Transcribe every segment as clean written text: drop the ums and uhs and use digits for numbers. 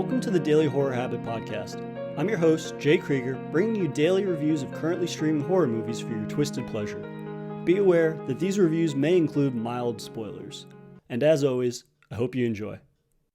welcome to the Daily Horror Habit Podcast. I'm your host, Jay Krieger, bringing you daily reviews of currently streaming horror movies for your twisted pleasure. Be aware that these reviews may include mild spoilers. And as always, I hope you enjoy.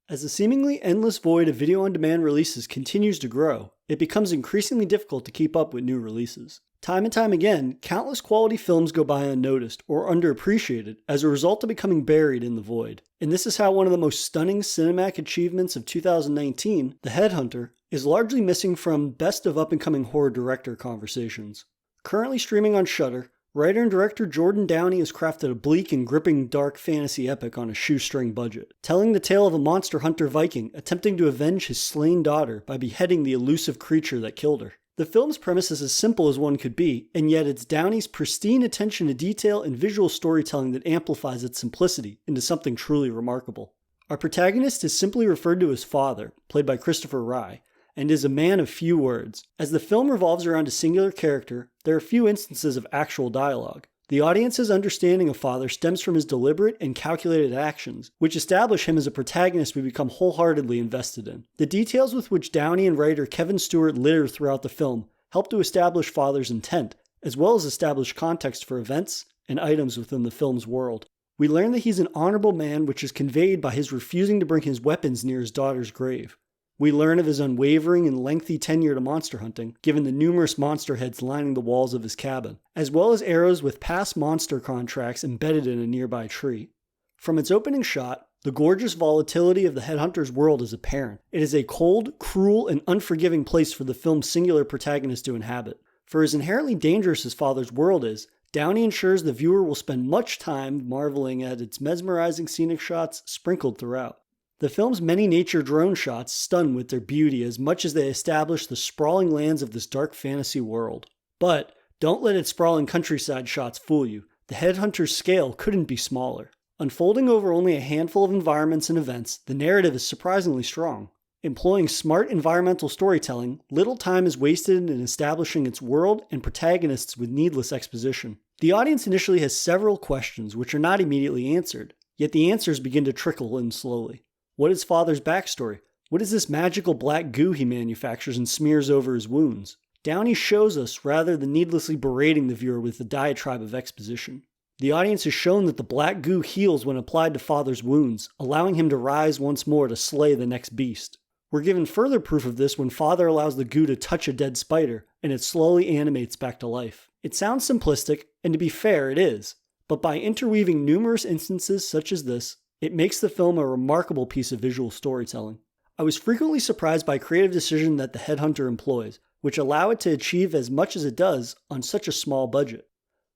As the seemingly endless void of video-on-demand releases continues to grow, it becomes increasingly difficult to keep up with new releases. Time and time again, countless quality films go by unnoticed or underappreciated as a result of becoming buried in the void. And this is how one of the most stunning cinematic achievements of 2019, The Headhunter, is largely missing from best of up-and-coming horror director conversations. Currently streaming on Shudder, writer and director Jordan Downey has crafted a bleak and gripping dark fantasy epic on a shoestring budget, telling the tale of a monster hunter Viking attempting to avenge his slain daughter by beheading the elusive creature that killed her. The film's premise is as simple as one could be, and yet it's Downey's pristine attention to detail and visual storytelling that amplifies its simplicity into something truly remarkable. Our protagonist is simply referred to as Father, played by Christopher Rye, and is a man of few words. As the film revolves around a singular character, there are few instances of actual dialogue. The audience's understanding of Father stems from his deliberate and calculated actions, which establish him as a protagonist we become wholeheartedly invested in. The details with which Downey and writer Kevin Stewart litter throughout the film help to establish Father's intent, as well as establish context for events and items within the film's world. We learn that he's an honorable man, which is conveyed by his refusing to bring his weapons near his daughter's grave. We learn of his unwavering and lengthy tenure to monster hunting, given the numerous monster heads lining the walls of his cabin, as well as arrows with past monster contracts embedded in a nearby tree. From its opening shot, the gorgeous volatility of the Headhunter's world is apparent. It is a cold, cruel, and unforgiving place for the film's singular protagonist to inhabit. For as inherently dangerous as Father's world is, Downey ensures the viewer will spend much time marveling at its mesmerizing scenic shots sprinkled throughout. The film's many nature drone shots stun with their beauty as much as they establish the sprawling lands of this dark fantasy world. But don't let its sprawling countryside shots fool you. The Headhunter's scale couldn't be smaller. Unfolding over only a handful of environments and events, the narrative is surprisingly strong. Employing smart environmental storytelling, little time is wasted in establishing its world and protagonists with needless exposition. The audience initially has several questions which are not immediately answered, yet the answers begin to trickle in slowly. What is Father's backstory? What is this magical black goo he manufactures and smears over his wounds? Downey shows us rather than needlessly berating the viewer with a diatribe of exposition. The audience is shown that the black goo heals when applied to Father's wounds, allowing him to rise once more to slay the next beast. We're given further proof of this when Father allows the goo to touch a dead spider, and it slowly animates back to life. It sounds simplistic, and to be fair, it is, but by interweaving numerous instances such as this, it makes the film a remarkable piece of visual storytelling. I was frequently surprised by creative decisions that The Headhunter employs, which allow it to achieve as much as it does on such a small budget.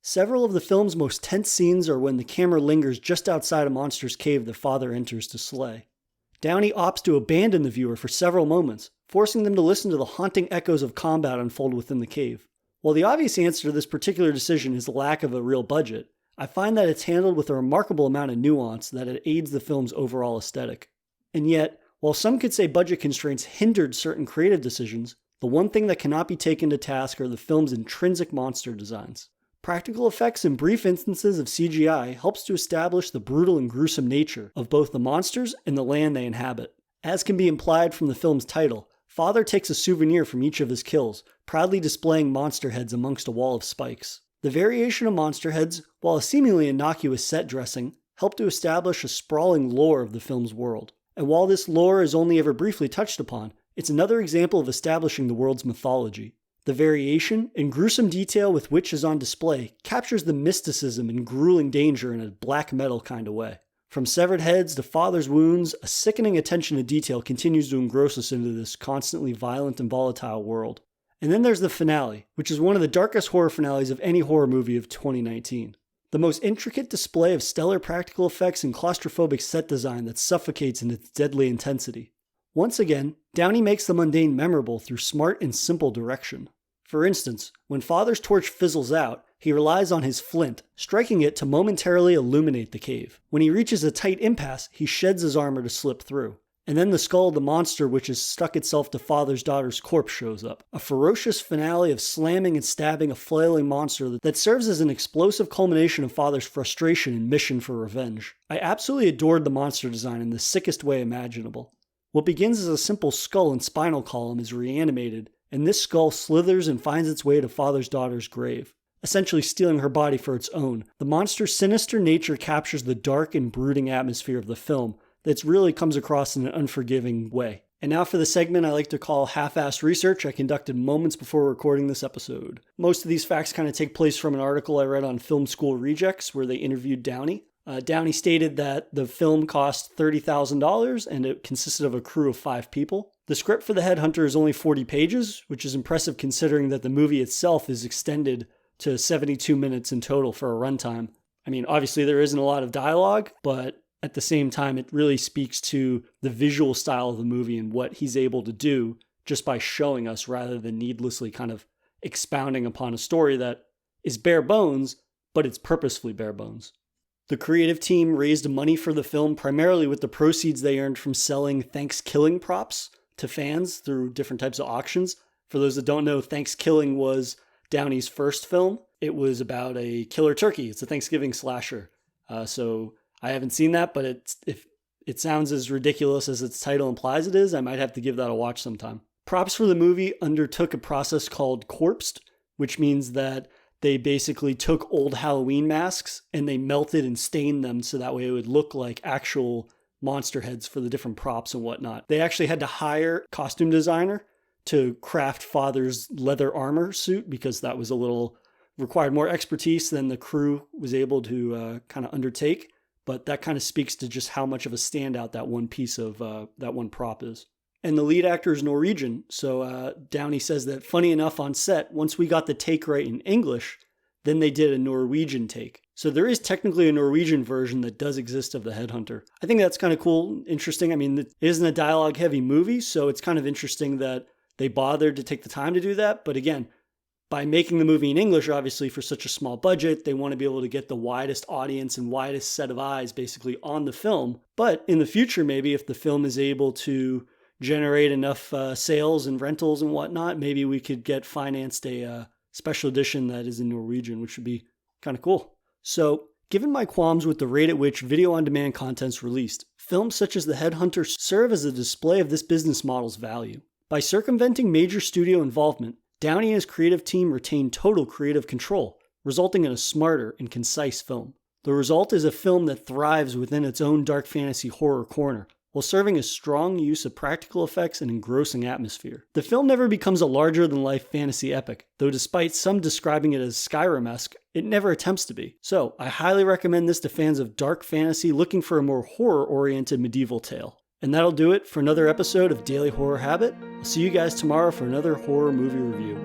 Several of the film's most tense scenes are when the camera lingers just outside a monster's cave that Father enters to slay. Downey opts to abandon the viewer for several moments, forcing them to listen to the haunting echoes of combat unfold within the cave. While the obvious answer to this particular decision is the lack of a real budget, I find that it's handled with a remarkable amount of nuance that it aids the film's overall aesthetic. And yet, while some could say budget constraints hindered certain creative decisions, the one thing that cannot be taken to task are the film's intrinsic monster designs. Practical effects and brief instances of CGI helps to establish the brutal and gruesome nature of both the monsters and the land they inhabit. As can be implied from the film's title, Father takes a souvenir from each of his kills, proudly displaying monster heads amongst a wall of spikes. The variation of monster heads, while a seemingly innocuous set dressing, help to establish a sprawling lore of the film's world. And while this lore is only ever briefly touched upon, it's another example of establishing the world's mythology. The variation and gruesome detail with which is on display captures the mysticism and grueling danger in a black metal kind of way. From severed heads to Father's wounds, a sickening attention to detail continues to engross us into this constantly violent and volatile world. And then there's the finale, which is one of the darkest horror finales of any horror movie of 2019. The most intricate display of stellar practical effects and claustrophobic set design that suffocates in its deadly intensity. Once again, Downey makes the mundane memorable through smart and simple direction. For instance, when Father's torch fizzles out, he relies on his flint, striking it to momentarily illuminate the cave. When he reaches a tight impasse, he sheds his armor to slip through. And then the skull of the monster which has stuck itself to Father's daughter's corpse shows up. A ferocious finale of slamming and stabbing a flailing monster that serves as an explosive culmination of Father's frustration and mission for revenge. I absolutely adored the monster design in the sickest way imaginable. What begins as a simple skull and spinal column is reanimated, and this skull slithers and finds its way to father's daughter's grave, essentially stealing her body for its own. The monster's sinister nature captures the dark and brooding atmosphere of the film that really comes across in an unforgiving way. And now for the segment I like to call half-assed research I conducted moments before recording this episode. Most of these facts kind of take place from an article I read on Film School Rejects where they interviewed Downey. Downey stated that the film cost $30,000 and it consisted of a crew of 5 people. The script for The Headhunter is only 40 pages, which is impressive considering that the movie itself is extended to 72 minutes in total for a runtime. I mean, obviously there isn't a lot of dialogue, but at the same time, it really speaks to the visual style of the movie and what he's able to do just by showing us rather than needlessly kind of expounding upon a story that is bare bones, but it's purposefully bare bones. The creative team raised money for the film primarily with the proceeds they earned from selling Thanksgiving props to fans through different types of auctions. For those that don't know, Thanksgiving was Downey's first film. It was about a killer turkey. It's a Thanksgiving slasher. So I haven't seen that, but if it sounds as ridiculous as its title implies it is, I might have to give that a watch sometime. Props for the movie undertook a process called corpsed, which means that they basically took old Halloween masks and they melted and stained them so that way it would look like actual monster heads for the different props and whatnot. They actually had to hire a costume designer to craft Father's leather armor suit because that was required more expertise than the crew was able to kind of undertake. But that kind of speaks to just how much of a standout that one piece of that one prop is. And the lead actor is Norwegian, so Downey says that funny enough on set, once we got the take right in English, then they did a Norwegian take. So there is technically a Norwegian version that does exist of The Headhunter. I think that's kind of cool, interesting. I mean, it isn't a dialogue-heavy movie, so it's kind of interesting that they bothered to take the time to do that. But again, by making the movie in English, obviously, for such a small budget, they want to be able to get the widest audience and widest set of eyes basically on the film. But in the future, maybe if the film is able to generate enough sales and rentals and whatnot, maybe we could get financed a special edition that is in Norwegian, which would be kind of cool. So, given my qualms with the rate at which video-on-demand content is released, films such as The Headhunter serve as a display of this business model's value. By circumventing major studio involvement, Downey and his creative team retain total creative control, resulting in a smarter and concise film. The result is a film that thrives within its own dark fantasy horror corner, while serving a strong use of practical effects and engrossing atmosphere. The film never becomes a larger-than-life fantasy epic, though despite some describing it as Skyrim-esque, it never attempts to be. So, I highly recommend this to fans of dark fantasy looking for a more horror-oriented medieval tale. And that'll do it for another episode of Daily Horror Habit. I'll see you guys tomorrow for another horror movie review.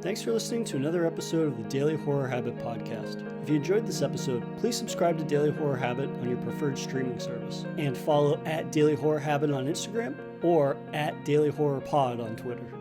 Thanks for listening to another episode of the Daily Horror Habit podcast. If you enjoyed this episode, please subscribe to Daily Horror Habit on your preferred streaming service and follow @Daily Horror Habit on Instagram or @Daily Horror Pod on Twitter.